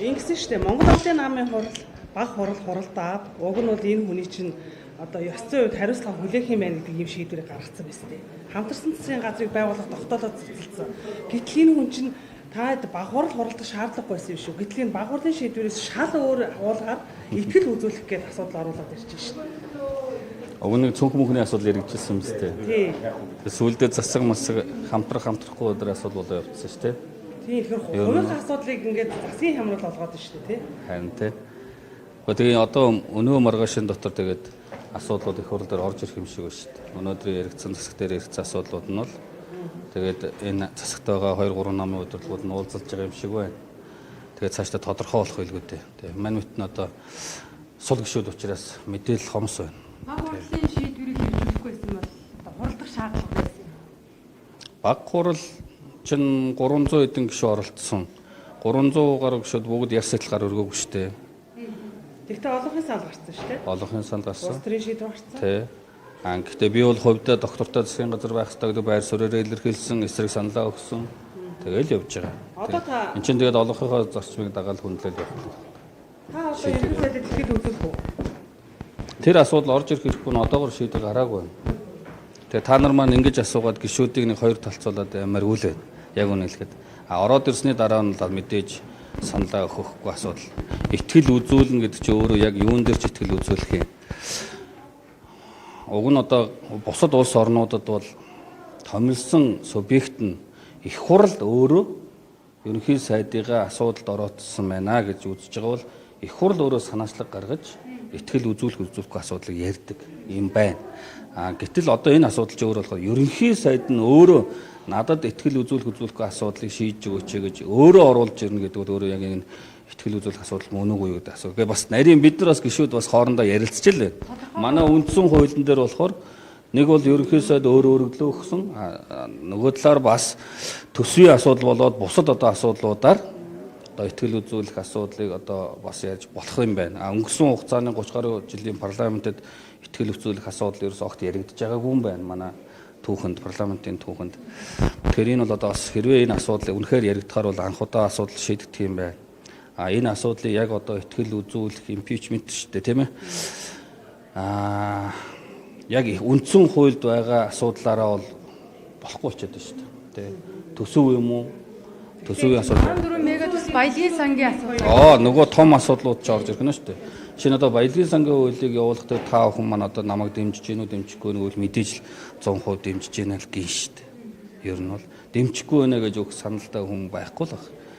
Ингэсэн шүү дээ. Монгол Улсын намын хурал, баг хуралдаад уг нь бол энэ хүний чинь одоо ёс зүйн үед хариуцлага хүлээх юм байна гэдэг юм шийдвэрийг гаргацсан байсан дээ. Хамтарсан засгийн газрыг байгуулах тогтоолоод цэцэлсэн. Гэтэл энэ хүн чинь таад баг хуралдах шаардлагагүй байсан юм шүү. Гэтэл энэ баг хурлын шийдвэрээс шал өөр агуулгаар итгэл үзүүлэх гээд асуудал оруулаад ирж байна шүү дээ. Уг нь цүнх мөнхний асуудал яригдчихсан юм зү. Тий. Сүүлдээ засаг масаг хамтрахгүй өдөр асуудал болоо явцсан шүү дээ. Тийм тэгэхээр хувийн асуудлыг ингээд засгийн хямрал болгоод байна шүү дээ, тий. Харин тий. Тэгээ одоо өнөө маргаашин дотор тэгээд асуудлууд их хурл дээр орж ирэх юм шиг байна шүү дээ. Өнөөдөр яригдсан засаг дээр яригдсан асуудлууд нь бол тэгээд энэ засагт байгаа 2 3 намын удирдлагууд нь уулзалж байгаа юм шиг байна. Тэгээд цаашдаа тодорхой болох байлгүй дээ. Тэгээ мань мэт нь одоо сул гişүүд учраас мэдээлэл хомс байна. Баг хурлын шийдвэрийг хэрэгжүүлэхгүй байсан бол одоо хуралдах шаардлага байсан юм. Баг хурал чинь 300 эдэн гişүү оролцсон. 300 гаруй гişүүд бүгд яс сэтэл гар өргөөгүй шүү дээ. Тэгтээ олонхын сан гарсан шүү дээ. Олонхын санд гарсан. Улс төрийн шийдвэр гарсан. Тий. Гэхдээ би бол хувьдаа доктортой засгийн газар байх хэрэгтэй гэдэг байр суурьаараа илэрхийлсэн, эсрэг саналаа өгсөн. Тэгэл явж байгаа. Одоо та Энд чинь тэгээд олонхийнхоо зарчмыг дагаад хүндлэл явах. одоо ерөнхийдөө итгэл үзүүлэх үү? Тэр асуудал орж ирэх хэрэггүй нь одоогор шийдэл гараагүй байна. Тэгээ та нар маань ингэж асуугаад гişүүдийг нэг хоёр талцуулаад амар үл байна. Яг үнэ хэлэхэд. Ороод ирсний дараа нь л мэдээж саналаа өгөхгүй асуудал. Итгэл үзүүлнэ гэдэг чинь өөрөө яг юун дээр ч итгэл үзүүлэх юм. Уг нь одоо бусад улс орнуудад бол томилсон субъект нь их хурал өөрөө ерөнхий сайдынхаа асуудалд ороодсон байна гэж үзэж байгаа бол их хурал өөрөө санаачлаг гаргаж итгэл үзүүлэхгүй асуудлыг ярьдаг юм байна. Гэтэл одоо энэ асуудал ч өөр болохоор ерөнхий сайд нь өөрөө надад итгэл үзүүлэхгүй асуудлыг шийдэж өгөөч гэж өөрөө оруулж ирнэ гэдэг бол өөрөө яг энэ итгэл үзүүлэх асуудал мөн үгүй гэдэг асуу. Гэхдээ бас нарийн бид нар бас гişүүд бас хоорондоо ярилцж л байна. Манай үндсэн хуулийн дээр болохоор нэг бол ерөнхий сайд өөрөө өргөдлөө өгсөн. Нөгөө талаар бас төсвийн асуудал болоод бусад одоо асуудлуудаар одоо итгэл үзүүлэх асуудлыг одоо бас ярьж болох юм байна. Өнгөрсөн хугацааны 30 гаруй жилийн парламентэд итгэл үзүүлэх асуудал ерөөс огт яригдж байгаагүй юм байна. Манай түүхэнд парламентын түүхэнд. Тэгэхээр энэ бол одоо бас хэрвээ энэ асуудал үнэхээр яригдахаар бол анх удаа асуудал шийдэгдэх юм байна. Энэ асуудлыг яг одоо итгэл үзүүлэх импичмент шүү дээ, тийм ээ. Яг үндсэн хуульд байгаа асуудлаараа бол болохгүй болчиход байна шүү дээ. Төсөв юм уу? Төсөвийн асуудал. 14 мегатос баялагын сангийн асуудал. Нөгөө том асуудлууд ч орж ирэх нь шүү дээ. Шинэ одоо баялагын сангийн хуулийг явуулахдаа та бүхэн маань одоо намайг дэмжиж гинүү дэмжихгүй нүгэл мэдээж л 100% дэмжиж гинэ л гин шүү дээ. Ер нь бол дэмжихгүй байна гэж өгөх саналтай хүн байхгүй л байна.